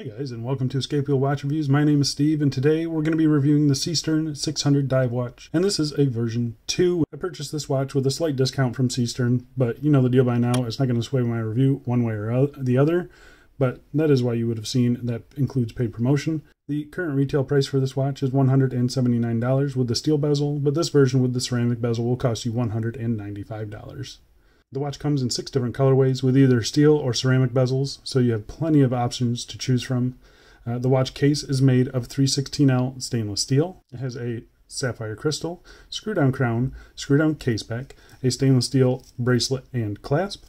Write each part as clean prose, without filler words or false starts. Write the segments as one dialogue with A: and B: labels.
A: Hi guys, and welcome to Escape Wheel Watch Reviews. My name is Steve, and today we're going to be reviewing the Seestern 600 dive watch, and this is a version 2. I purchased this watch with a slight discount from Seestern, but you know the deal by now. It's not going to sway my review one way or the other, but that is why you would have seen that includes paid promotion. The current retail price for this watch is $179 with the steel bezel, but this version with the ceramic bezel will cost you $195. The watch comes in 6 different colorways with either steel or ceramic bezels, so you have plenty of options to choose from. The watch case is made of 316L stainless steel. It has a sapphire crystal, screw-down crown, screw-down case back, a stainless steel bracelet and clasp,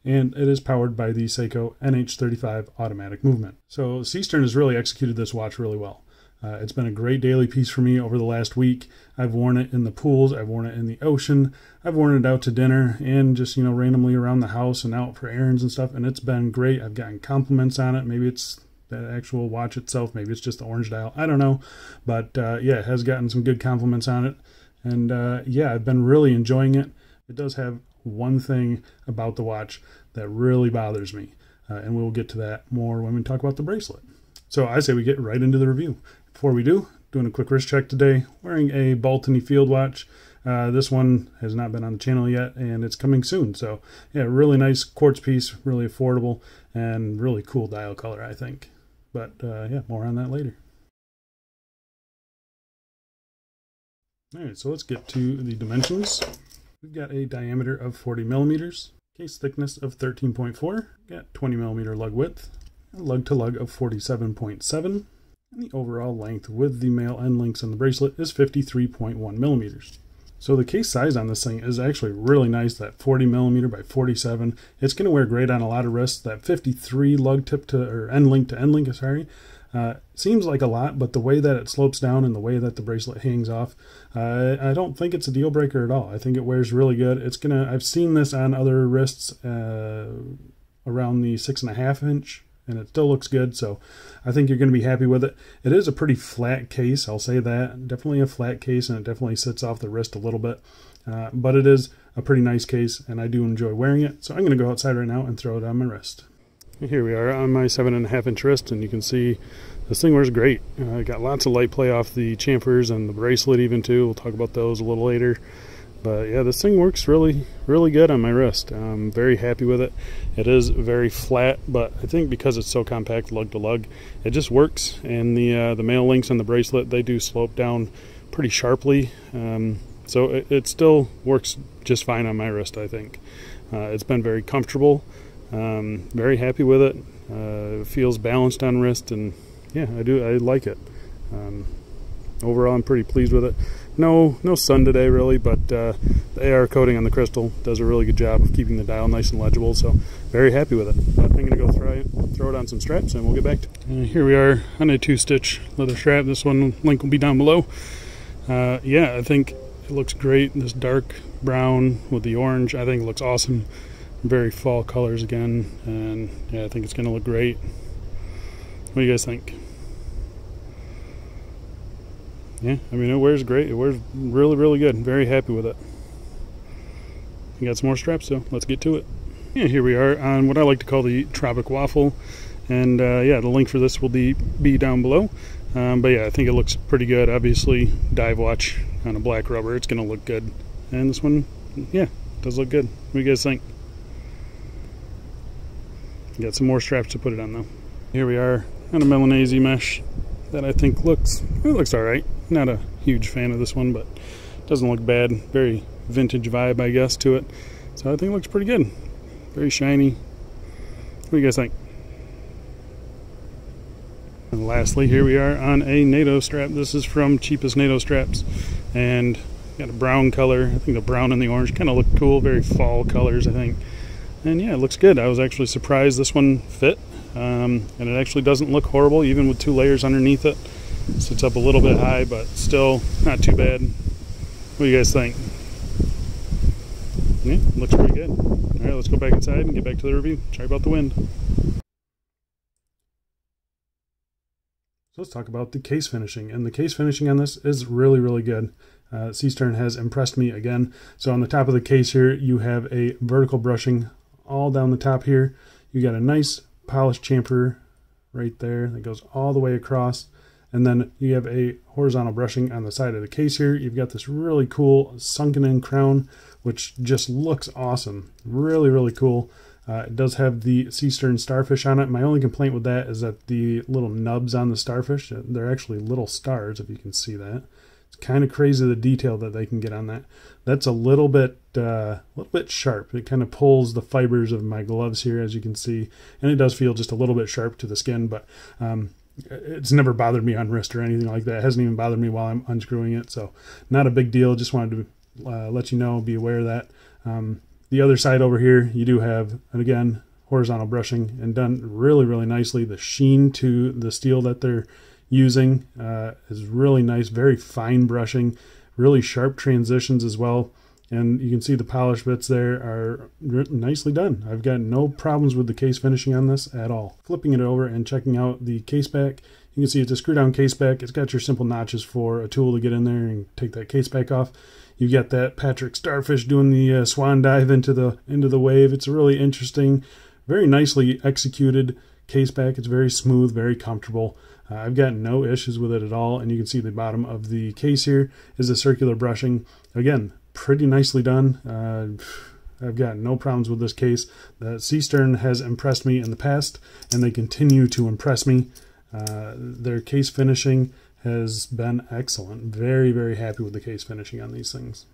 A: and it is powered by the Seiko NH35 automatic movement. So Seestern has really executed this watch really well. It's been a great daily piece for me over the last week. I've worn it in the pools, I've worn it in the ocean, I've worn it out to dinner and just, you know, randomly around the house and out for errands and stuff, and it's been great. I've gotten compliments on it. Maybe it's the actual watch itself, maybe it's just the orange dial, I don't know. But yeah, it has gotten some good compliments on it, and yeah, I've been really enjoying it. It does have one thing about the watch that really bothers me, and we'll get to that more when we talk about the bracelet. So I say we get right into the review. Before we do, doing a quick wrist check today, wearing a Baltony field watch. This one has not been on the channel yet, and it's coming soon. So yeah, really nice quartz piece, really affordable, and really cool dial color, I think. But yeah, more on that later. All right, so let's get to the dimensions. We've got a diameter of 40 millimeters, case thickness of 13.4, got 20 millimeter lug width, a lug to lug of 47.7. And the overall length with the male end links and the bracelet is 53.1 millimeters. So the case size on this thing is actually really nice, that 40 millimeter by 47. It's going to wear great on a lot of wrists. That 53 lug tip to, or end link to end link, sorry, seems like a lot, but the way that it slopes down and the way that the bracelet hangs off, I don't think it's a deal breaker at all. I think it wears really good. It's gonna, I've seen this on other wrists around the 6.5 inch. And it still looks good, so I think you're going to be happy with it. It is a pretty flat case, I'll say that. Definitely a flat case, and it definitely sits off the wrist a little bit. But it is a pretty nice case, and I do enjoy wearing it. So I'm going to go outside right now and throw it on my wrist. Here we are on my 7.5 inch wrist, and you can see this thing wears great. I got lots of light play off the chamfers and the bracelet even too. We'll talk about those a little later. But yeah, this thing works really good on my wrist. I'm very happy with it. It is very flat, but I think because it's so compact lug to lug, it just works. And the male links and the bracelet, they do slope down pretty sharply. So it still works just fine on my wrist, I think. It's been very comfortable. Very happy with it. It feels balanced on wrist, and yeah, I like it. Overall, I'm pretty pleased with it. No sun today really, but the AR coating on the crystal does a really good job of keeping the dial nice and legible, so very happy with it. But I'm going to go throw it on some straps and we'll get back to it. Here we are on a 2-stitch leather strap. This one link will be down below. Yeah, I think it looks great. This dark brown with the orange, I think it looks awesome. Very fall colors again, and yeah, I think it's going to look great. What do you guys think? Yeah, I mean, it wears great. It wears really good. Very happy with it. We got some more straps, so let's get to it. Yeah, here we are on what I like to call the Tropic Waffle. And yeah, the link for this will be down below. But yeah, I think it looks pretty good. Obviously, dive watch on a black rubber. It's going to look good. And this one, yeah, does look good. What do you guys think? Got some more straps to put it on, though. Here we are on a Milanese mesh that I think looks all right. Not a huge fan of this one, but doesn't look bad. Very vintage vibe, I guess, to it. So I think it looks pretty good. Very shiny. What do you guys think? And lastly, here we are on a Nato strap. This is from Cheapest Nato Straps, and got a brown color. I think the brown and the orange kind of look cool. Very fall colors, I think. And yeah, it looks good. I was actually surprised this one fit. And it actually doesn't look horrible, even with 2 layers underneath it. Sits up a little bit high, but still not too bad. What do you guys think? Yeah, looks pretty good. All right, let's go back inside and get back to the review. Sorry about the wind. So let's talk about the case finishing. And the case finishing on this is really good. Seestern has impressed me again. So on the top of the case here, you have a vertical brushing all down the top here. You got a nice polished chamfer right there that goes all the way across. And then you have a horizontal brushing on the side of the case here. You've got this really cool sunken in crown, which just looks awesome. Really, really cool. It does have the Seestern starfish on it. My only complaint with that is that the little nubs on the starfish, they're actually little stars, if you can see that. It's kind of crazy the detail that they can get on that. That's a little bit sharp. It kind of pulls the fibers of my gloves here, as you can see. And it does feel just a little bit sharp to the skin, but it's never bothered me on wrist or anything like that. It hasn't even bothered me while I'm unscrewing it, so not a big deal. Just wanted to let you know, be aware of that. The other side over here, you do have, and again, horizontal brushing, and done really, really nicely. The sheen to the steel that they're using is really nice. Very fine brushing, really sharp transitions as well. And you can see the polish bits there are nicely done. I've got no problems with the case finishing on this at all. Flipping it over and checking out the case back, you can see it's a screw down case back. It's got your simple notches for a tool to get in there and take that case back off. You've got that Patrick starfish doing the swan dive into the wave. It's really interesting, very nicely executed case back. It's very smooth, very comfortable. I've got no issues with it at all. And you can see the bottom of the case here is the circular brushing. Again, pretty nicely done. I've got no problems with this case. The Seestern has impressed me in the past, and they continue to impress me. Their case finishing has been excellent. Very, very happy with the case finishing on these things.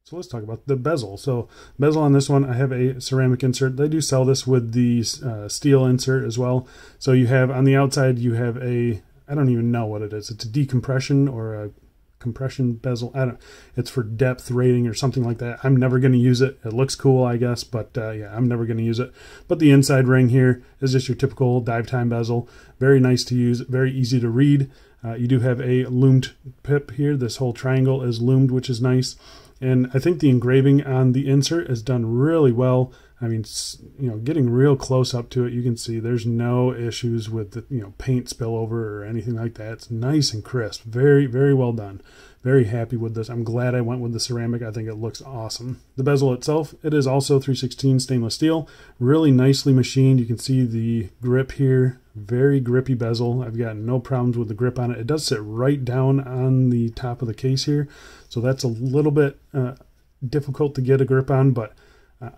A: So let's talk about the bezel. So bezel on this one, I have a ceramic insert. They do sell this with the steel insert as well. So you have on the outside, you have a, I don't even know what it is. It's a decompression or a compression bezel. It's for depth rating or something like that. I'm never going to use it. It looks cool, I guess, but yeah, I'm never going to use it. But the inside ring here is just your typical dive time bezel. Very nice to use, very easy to read. You do have a loomed pip here. This whole triangle is loomed, which is nice. And I think the engraving on the insert is done really well. I mean, you know, getting real close up to it, you can see there's no issues with the, you know, paint spillover or anything like that. It's nice and crisp. Very, very well done. Very happy with this. I'm glad I went with the ceramic. I think it looks awesome. The bezel itself, it is also 316 stainless steel. Really nicely machined. You can see the grip here. Very grippy bezel. I've got no problems with the grip on it. It does sit right down on the top of the case here. So that's a little bit difficult to get a grip on, but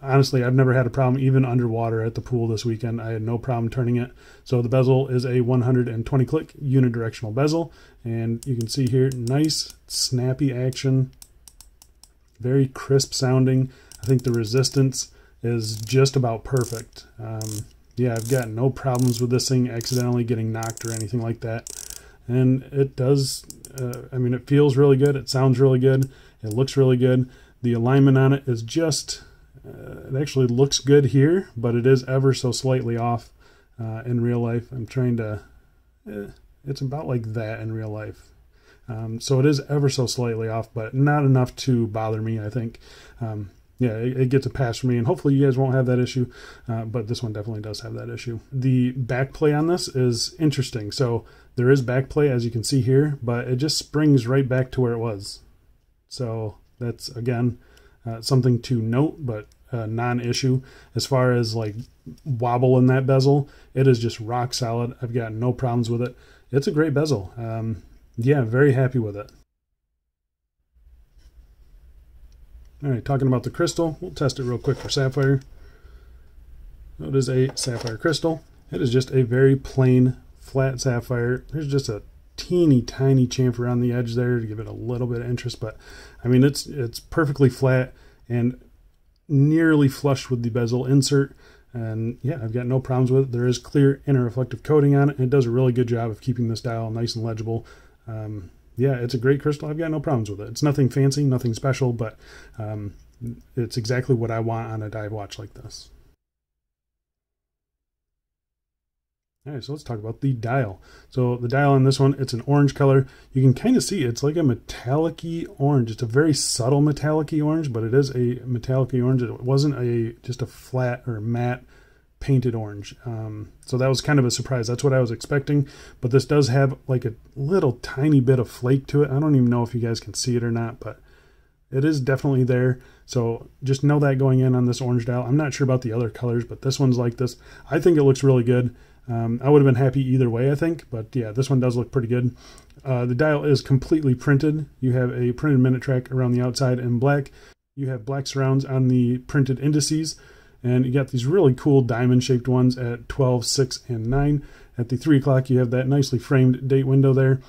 A: honestly, I've never had a problem even underwater at the pool this weekend. I had no problem turning it. So the bezel is a 120 click unidirectional bezel, and you can see here, nice snappy action, very crisp sounding. I think the resistance is just about perfect. Yeah, I've got no problems with this thing accidentally getting knocked or anything like that. And it does, I mean, it feels really good. It sounds really good. It looks really good. The alignment on it is just, it actually looks good here, but it is ever so slightly off in real life. I'm trying to, it's about like that in real life. So it is ever so slightly off, but not enough to bother me, I think. Yeah, it gets a pass for me, and hopefully you guys won't have that issue, but this one definitely does have that issue. The back play on this is interesting. So there is back play, as you can see here, but it just springs right back to where it was. So that's, again, something to note, but non-issue. As far as like wobble in that bezel, it is just rock solid. I've got no problems with it. It's a great bezel. Yeah, very happy with it. All right, talking about the crystal, we'll test it real quick for sapphire. So it is a sapphire crystal. It is just a very plain, flat sapphire. There's just a teeny tiny chamfer on the edge there to give it a little bit of interest, but I mean, it's perfectly flat and nearly flush with the bezel insert. And yeah, I've got no problems with it. There is clear inner reflective coating on it, and it does a really good job of keeping this dial nice and legible. Yeah, it's a great crystal. I've got no problems with it. It's nothing fancy, nothing special, but it's exactly what I want on a dive watch like this. All right, so let's talk about the dial. So the dial on this one, it's an orange color. You can kind of see it's like a metallic-y orange. It's a very subtle metallic-y orange, but it is a metallic-y orange. It wasn't just a flat or matte painted orange. So that was kind of a surprise. That's what I was expecting, but this does have like a little tiny bit of flake to it. I don't even know if you guys can see it or not, but It is definitely there. So just know that going in on this orange dial. I'm not sure about the other colors, but this one's like this. I think it looks really good. I would have been happy either way, I think. But yeah, this one does look pretty good. The dial is completely printed. You have a printed minute track around the outside in black. You have black surrounds on the printed indices. And you got these really cool diamond-shaped ones at 12, 6, and 9. At the 3 o'clock, you have that nicely framed date window there.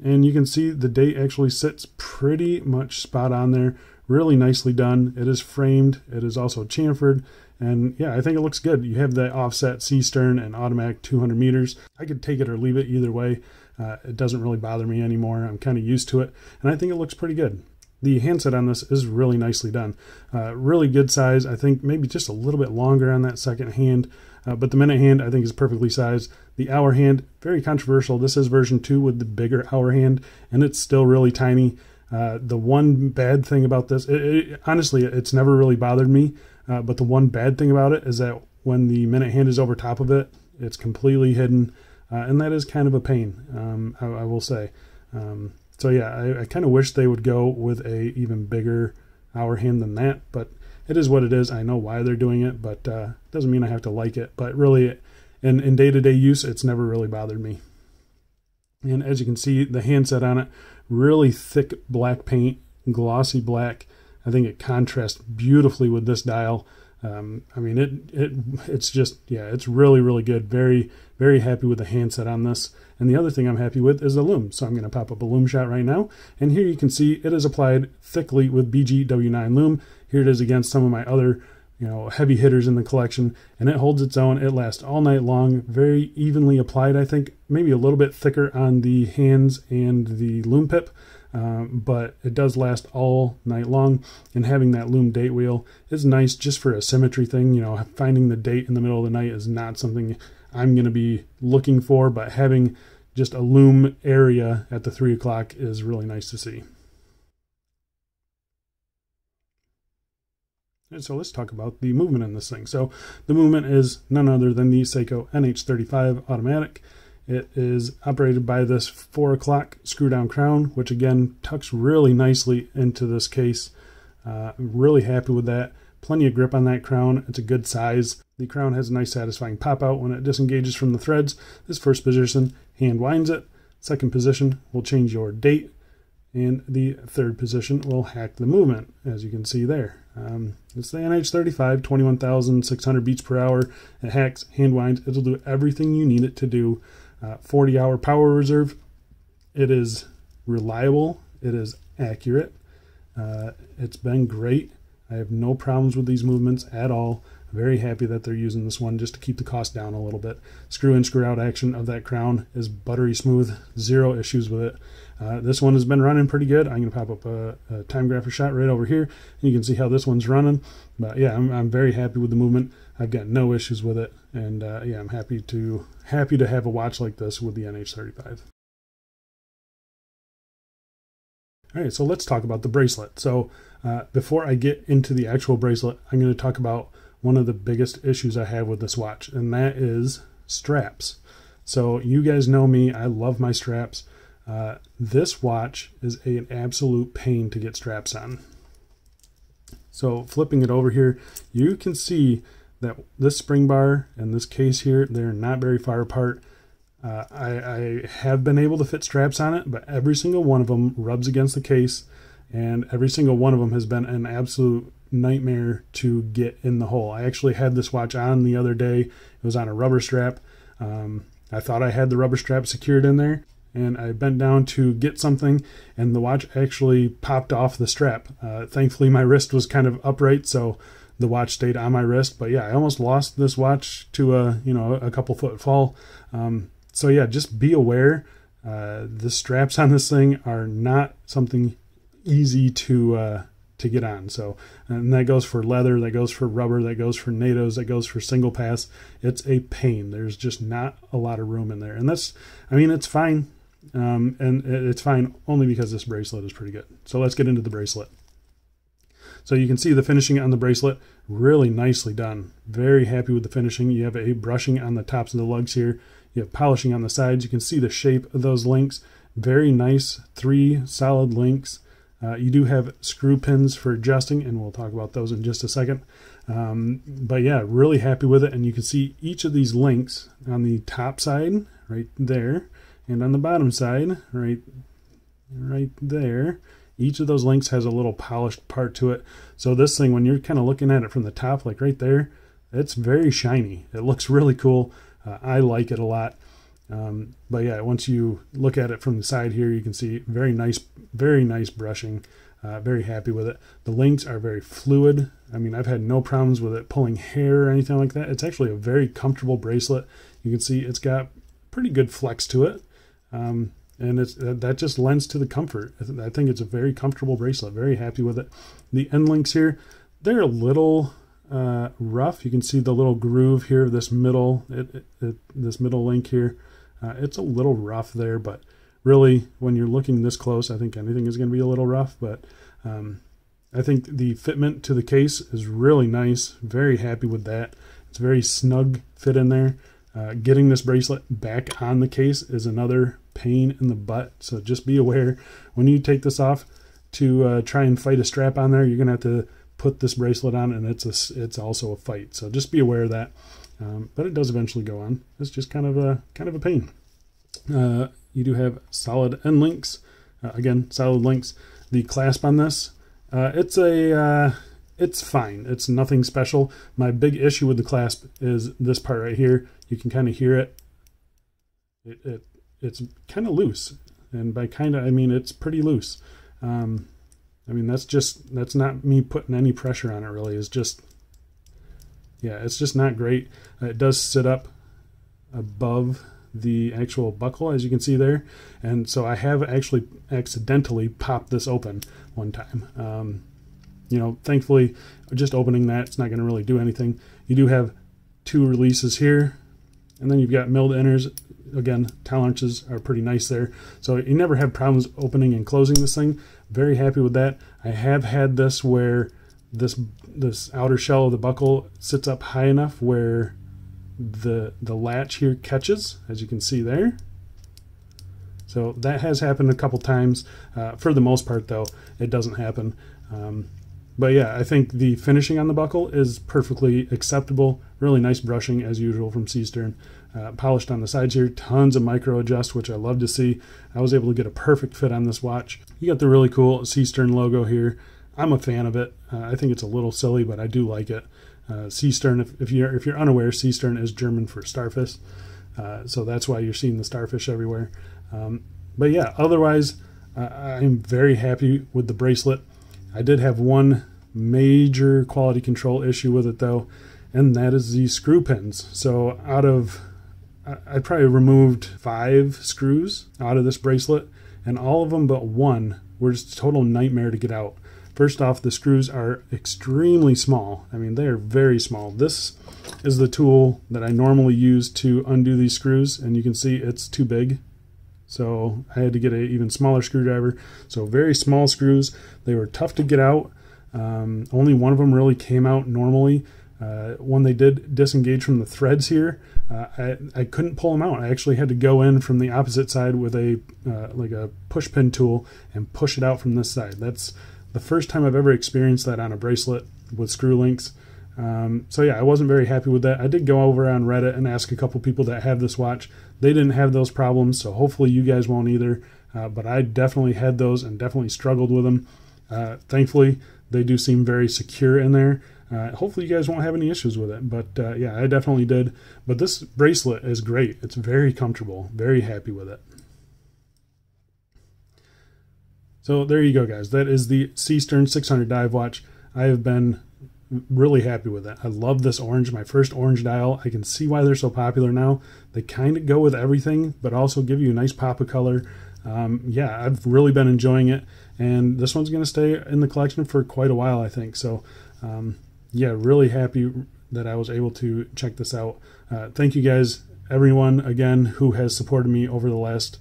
A: And you can see the date actually sits pretty much spot on there. Really nicely done. It is framed. It is also chamfered. And yeah, I think it looks good. You have the offset Seestern and automatic 200 meters. I could take it or leave it either way. It doesn't really bother me anymore. I'm kind of used to it. And I think it looks pretty good. The handset on this is really nicely done. Really good size. I think maybe just a little bit longer on that second hand. But the minute hand I think is perfectly sized. The hour hand, very controversial. This is version 2 with the bigger hour hand, and it's still really tiny. The one bad thing about this, honestly, it's never really bothered me. But the one bad thing about it is that when the minute hand is over top of it, it's completely hidden. And that is kind of a pain, I will say. So yeah, I kind of wish they would go with a even bigger hour hand than that, but it is what it is. I know why they're doing it, but doesn't mean I have to like it. But really, in day-to-day use, it's never really bothered me. And as you can see, the handset on it, really thick black paint, glossy black. I think it contrasts beautifully with this dial. I mean, it's just, yeah, it's really, really good. Very, very happy with the handset on this. And the other thing I'm happy with is the Lume. So I'm going to pop up a Lume shot right now. And here you can see it is applied thickly with BG-W9 Lume. Here it is against some of my other, heavy hitters in the collection. And it holds its own. It lasts all night long. Very evenly applied, I think. Maybe a little bit thicker on the hands and the Lume pip. But it does last all night long, and having that Lume date wheel is nice just for a symmetry thing. Finding the date in the middle of the night is not something I'm going to be looking for, but having just a Lume area at the 3 o'clock is really nice to see. And so let's talk about the movement in this thing. So the movement is none other than the Seiko NH35 automatic. It is operated by this 4 o'clock screw down crown, which again tucks really nicely into this case. I'm really happy with that. Plenty of grip on that crown. It's a good size. The crown has a nice satisfying pop out when it disengages from the threads. This first position, hand winds it. Second position will change your date. And the third position will hack the movement, as you can see there. It's the NH35, 21,600 beats per hour. It hacks, hand winds. It'll do everything you need it to do. 40-hour power reserve. It is reliable. It is accurate. It's been great. I have no problems with these movements at all. Very happy that they're using this one just to keep the cost down a little bit. Screw in, screw out action of that crown is buttery smooth. Zero issues with it. This one has been running pretty good. I'm going to pop up a time grapher shot right over here, and you can see how this one's running. But yeah, I'm very happy with the movement. I've got no issues with it, and yeah, I'm happy to have a watch like this with the NH35. All right, so let's talk about the bracelet. So before I get into the actual bracelet, I'm going to talk about one of the biggest issues I have with this watch, and that is straps. So you guys know me, I love my straps. This watch is an absolute pain to get straps on. So flipping it over here, you can see that this spring bar and this case here, they're not very far apart. I have been able to fit straps on it, but every single one of them rubs against the case, and every single one of them has been an absolute nightmare to get in the hole. I actually had this watch on the other day. It was on a rubber strap. I thought I had the rubber strap secured in there, and I bent down to get something, and the watch actually popped off the strap. Thankfully, my wrist was kind of upright, so the watch stayed on my wrist. But yeah, I almost lost this watch to a couple foot fall. So yeah, just be aware. The straps on this thing are not something easy to get on. So, and that goes for leather, that goes for rubber, that goes for Natos, that goes for single pass. It's a pain. There's just not a lot of room in there, and that's, I mean, it's fine. And it's fine only because this bracelet is pretty good. So let's get into the bracelet. So you can see the finishing on the bracelet, really nicely done. Very happy with the finishing. You have a brushing on the tops of the lugs here. You have polishing on the sides. You can see the shape of those links. Very nice, 3 solid links. You do have screw pins for adjusting, and we'll talk about those in just a second. But yeah, really happy with it. And you can see each of these links on the top side right there, and on the bottom side right there. Each of those links has a little polished part to it. So this thing, when you're kind of looking at it from the top, like right there, it's very shiny. It looks really cool. I like it a lot. But yeah, once you look at it from the side here, you can see very nice brushing. Very happy with it. The links are very fluid. I mean, I've had no problems with it pulling hair or anything like that. It's actually a very comfortable bracelet. You can see it's got pretty good flex to it. And that just lends to the comfort. I think it's a very comfortable bracelet. Very happy with it. The end links here, they're a little rough. You can see the little groove here, this middle link here. It's a little rough there, but really, when you're looking this close, I think anything is going to be a little rough. But I think the fitment to the case is really nice. Very happy with that. It's very snug fit in there. Getting this bracelet back on the case is another pain in the butt. So just be aware when you take this off to try and fight a strap on there, you're going to have to put this bracelet on, and it's also a fight. So just be aware of that. But it does eventually go on. It's just kind of a pain. You do have solid end links. Again, solid links. The clasp on this, it's fine. It's nothing special. My big issue with the clasp is this part right here. You can kind of hear it. It's kind of loose, and by kind of I mean it's pretty loose. I mean that's not me putting any pressure on it. Really, it's just it's just not great. It does sit up above the actual buckle, as you can see there, and so I have actually accidentally popped this open one time. You know, thankfully just opening that, it's not going to really do anything. You do have two releases here, and then you've got milled inners. Again, tolerances are pretty nice there, so you never have problems opening and closing this thing. Very happy with that. I have had this where this outer shell of the buckle sits up high enough where the latch here catches, as you can see there. So that has happened a couple times. For the most part though, it doesn't happen. But yeah, I think the finishing on the buckle is perfectly acceptable. Really nice brushing as usual from Seestern. Polished on the sides here, tons of micro adjust, which I love to see. I was able to get a perfect fit on this watch. You got the really cool Seestern logo here. I'm a fan of it. I think it's a little silly, but I do like it. Seestern, if you're unaware, Seestern is German for starfish, so that's why you're seeing the starfish everywhere. But yeah, otherwise, I'm very happy with the bracelet. I did have one major quality control issue with it though, and that is the screw pins. So I probably removed 5 screws out of this bracelet, and all of them but one were just a total nightmare to get out. First off, the screws are extremely small. I mean, they are very small. This is the tool that I normally use to undo these screws, and you can see it's too big. So I had to get an even smaller screwdriver. So very small screws. They were tough to get out. Only one of them really came out normally. When they did disengage from the threads here, I couldn't pull them out. I actually had to go in from the opposite side with a like a push pin tool and push it out from this side. That's the first time I've ever experienced that on a bracelet with screw links. So yeah, I wasn't very happy with that. I did go over on Reddit and ask a couple people that have this watch. They didn't have those problems, so hopefully you guys won't either. But I definitely had those and definitely struggled with them. Thankfully, they do seem very secure in there. Hopefully you guys won't have any issues with it, but yeah, I definitely did. But this bracelet is great. It's very comfortable. Very happy with it. So there you go, guys. That is the Seestern 600 dive watch. I have been really happy with it. I love this orange, my first orange dial. I can see why they're so popular now. They kind of go with everything, but also give you a nice pop of color. Yeah, I've really been enjoying it, and this one's going to stay in the collection for quite a while, I think. So yeah, really happy that I was able to check this out. Thank you guys, everyone, again, who has supported me over the last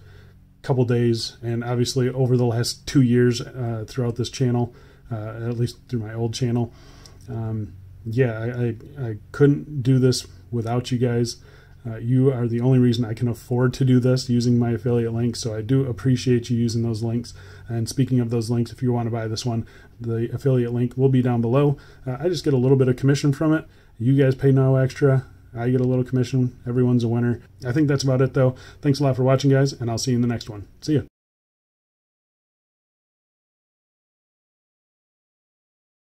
A: couple days, and obviously over the last 2 years throughout this channel, at least through my old channel. Yeah, I couldn't do this without you guys. You are the only reason I can afford to do this using my affiliate links, so I do appreciate you using those links. And speaking of those links, if you want to buy this one, the affiliate link will be down below. I just get a little bit of commission from it. You guys pay no extra. I get a little commission. Everyone's a winner. I think that's about it, though. Thanks a lot for watching, guys, and I'll see you in the next one. See ya.